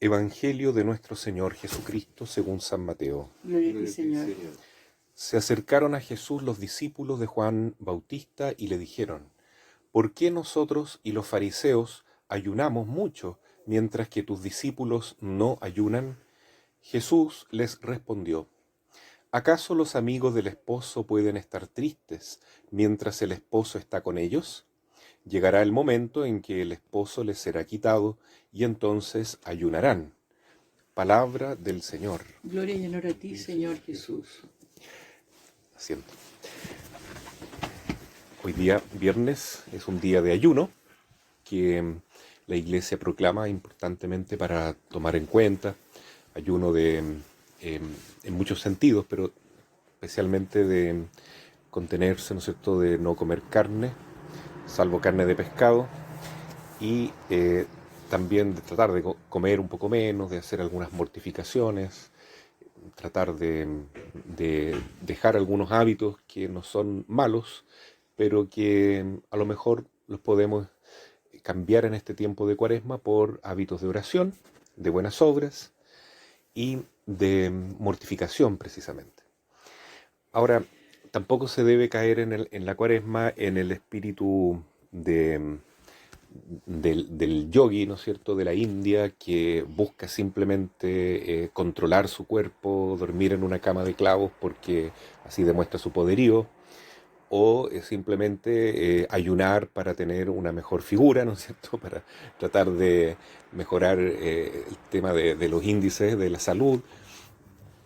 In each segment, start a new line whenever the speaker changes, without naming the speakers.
Evangelio de nuestro Señor Jesucristo según San Mateo.
Gloria a ti, Señor.
Se acercaron a Jesús los discípulos de Juan Bautista y le dijeron: ¿por qué nosotros y los fariseos ayunamos mucho, mientras que tus discípulos no ayunan? Jesús les respondió: ¿acaso los amigos del esposo pueden estar tristes mientras el esposo está con ellos? Llegará el momento en que el esposo les será quitado y entonces ayunarán. Palabra del Señor.
Gloria y honor a ti, Señor Jesús.
Asiento. Hoy día, viernes, es un día de ayuno que la Iglesia proclama importantemente para tomar en cuenta. Ayuno en muchos sentidos, pero especialmente de contenerse, ¿no es cierto?, de no comer carne, salvo carne de pescado, y también de tratar de comer un poco menos, de hacer algunas mortificaciones, tratar de dejar algunos hábitos que no son malos, pero que a lo mejor los podemos cambiar en este tiempo de Cuaresma por hábitos de oración, de buenas obras y de mortificación precisamente. Ahora, tampoco se debe caer en la Cuaresma en el espíritu del yogi, ¿no es cierto?, de la India, que busca simplemente controlar su cuerpo, dormir en una cama de clavos porque así demuestra su poderío, o simplemente ayunar para tener una mejor figura, ¿no es cierto?, para tratar de mejorar el tema de los índices de la salud.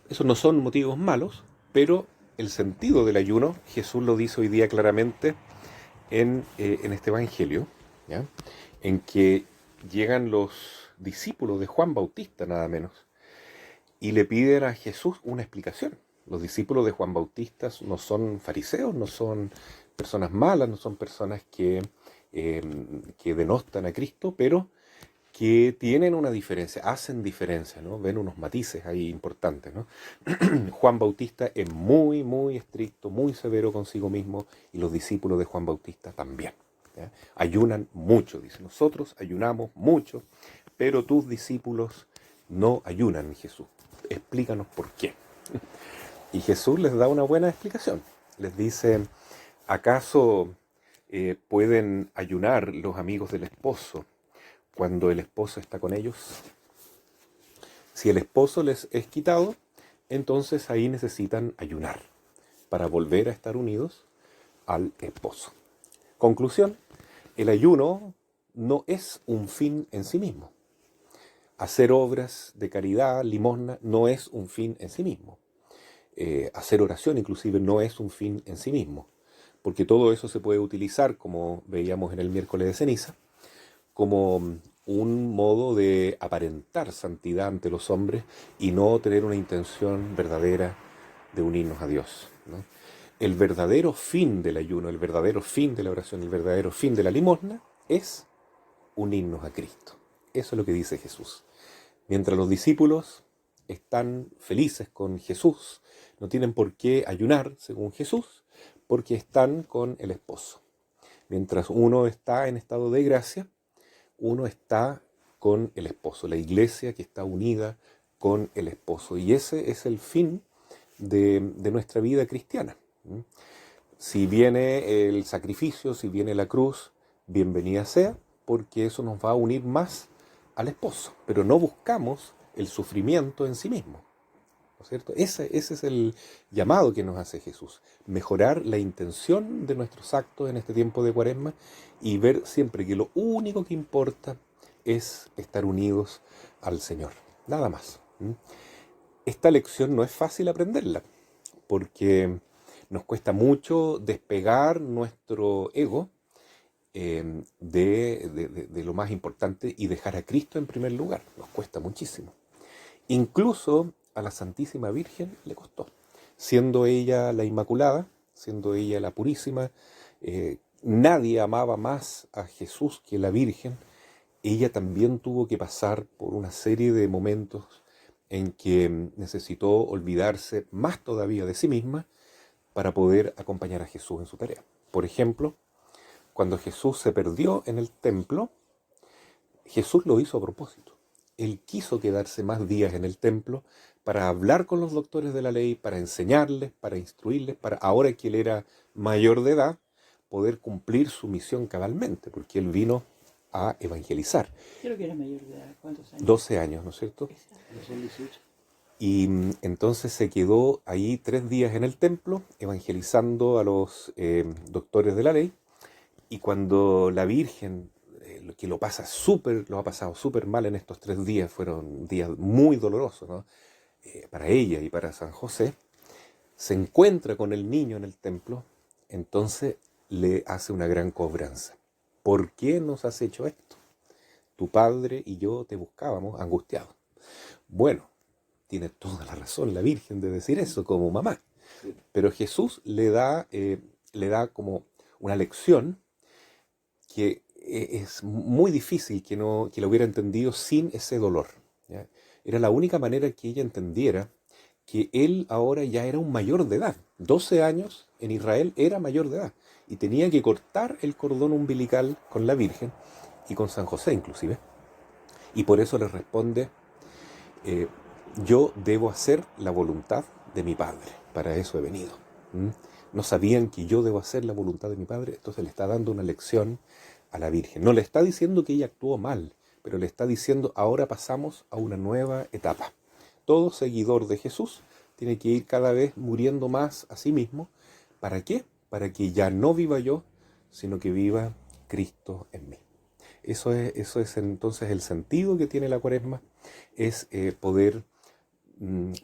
Esos no son motivos malos, pero el sentido del ayuno, Jesús lo dice hoy día claramente en este Evangelio, ¿ya?, en que llegan los discípulos de Juan Bautista, nada menos, y le piden a Jesús una explicación. Los discípulos de Juan Bautista no son fariseos, no son personas malas, no son personas que denostan a Cristo, pero que tienen una diferencia, hacen diferencia, ¿no? Ven unos matices ahí importantes, ¿no? Juan Bautista es muy, muy estricto, muy severo consigo mismo, y los discípulos de Juan Bautista también, ¿ya? Ayunan mucho, dice: nosotros ayunamos mucho, pero tus discípulos no ayunan, Jesús. Explícanos por qué. Y Jesús les da una buena explicación. Les dice: ¿acaso pueden ayunar los amigos del esposo cuando el esposo está con ellos? Si el esposo les es quitado, entonces ahí necesitan ayunar para volver a estar unidos al esposo. Conclusión: el ayuno no es un fin en sí mismo. Hacer obras de caridad, limosna, no es un fin en sí mismo. Hacer oración inclusive no es un fin en sí mismo, porque todo eso se puede utilizar, como veíamos en el miércoles de ceniza, como un modo de aparentar santidad ante los hombres y no tener una intención verdadera de unirnos a Dios, ¿no? El verdadero fin del ayuno, el verdadero fin de la oración, el verdadero fin de la limosna es unirnos a Cristo. Eso es lo que dice Jesús. Mientras los discípulos están felices con Jesús, no tienen por qué ayunar según Jesús, porque están con el esposo. Mientras uno está en estado de gracia, uno está con el esposo, la iglesia que está unida con el esposo. Y ese es el fin de nuestra vida cristiana. Si viene el sacrificio, si viene la cruz, bienvenida sea, porque eso nos va a unir más al esposo. Pero no buscamos el sufrimiento en sí mismo, ¿no es cierto? Ese es el llamado que nos hace Jesús: mejorar la intención de nuestros actos en este tiempo de Cuaresma y ver siempre que lo único que importa es estar unidos al Señor, nada más. Esta lección no es fácil aprenderla, porque nos cuesta mucho despegar nuestro ego de lo más importante y dejar a Cristo en primer lugar. Nos cuesta muchísimo. Incluso a la Santísima Virgen le costó. Siendo ella la Inmaculada, siendo ella la Purísima, nadie amaba más a Jesús que la Virgen. Ella también tuvo que pasar por una serie de momentos en que necesitó olvidarse más todavía de sí misma para poder acompañar a Jesús en su tarea. Por ejemplo, cuando Jesús se perdió en el templo, Jesús lo hizo a propósito. él quiso quedarse más días en el templo para hablar con los doctores de la ley, para enseñarles, para instruirles, para ahora que él era mayor de edad, poder cumplir su misión cabalmente, porque él vino a evangelizar.
Creo que era mayor de edad. ¿Cuántos años?
12 años, ¿no es cierto?
Exacto.
Y entonces se quedó ahí 3 días en el templo, evangelizando a los doctores de la ley. Y cuando la Virgen, que lo ha pasado súper mal en estos 3 días, fueron días muy dolorosos, ¿no? Para ella y para San José, se encuentra con el niño en el templo, entonces le hace una gran cobranza. ¿Por qué nos has hecho esto? Tu padre y yo te buscábamos angustiados. Bueno, tiene toda la razón la Virgen de decir eso como mamá. Pero Jesús le da como una lección que es muy difícil que lo hubiera entendido sin ese dolor, ¿ya? Era la única manera que ella entendiera que él ahora ya era un mayor de edad. 12 años en Israel era mayor de edad. Y tenía que cortar el cordón umbilical con la Virgen y con San José inclusive. Y por eso le responde, eh, yo debo hacer la voluntad de mi Padre. Para eso he venido. ¿Mm? No sabían que yo debo hacer la voluntad de mi Padre. Entonces le está dando una lección a la Virgen. No le está diciendo que ella actuó mal, pero le está diciendo ahora pasamos a una nueva etapa. Todo seguidor de Jesús tiene que ir cada vez muriendo más a sí mismo. ¿Para qué? Para que ya no viva yo, sino que viva Cristo en mí. Eso es entonces el sentido que tiene la Cuaresma, es poder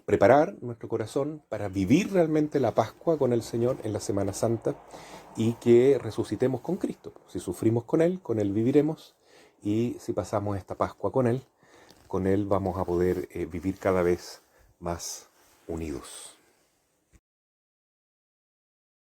preparar nuestro corazón para vivir realmente la Pascua con el Señor en la Semana Santa y que resucitemos con Cristo. Si sufrimos con Él viviremos, y si pasamos esta Pascua con Él vamos a poder vivir cada vez más unidos.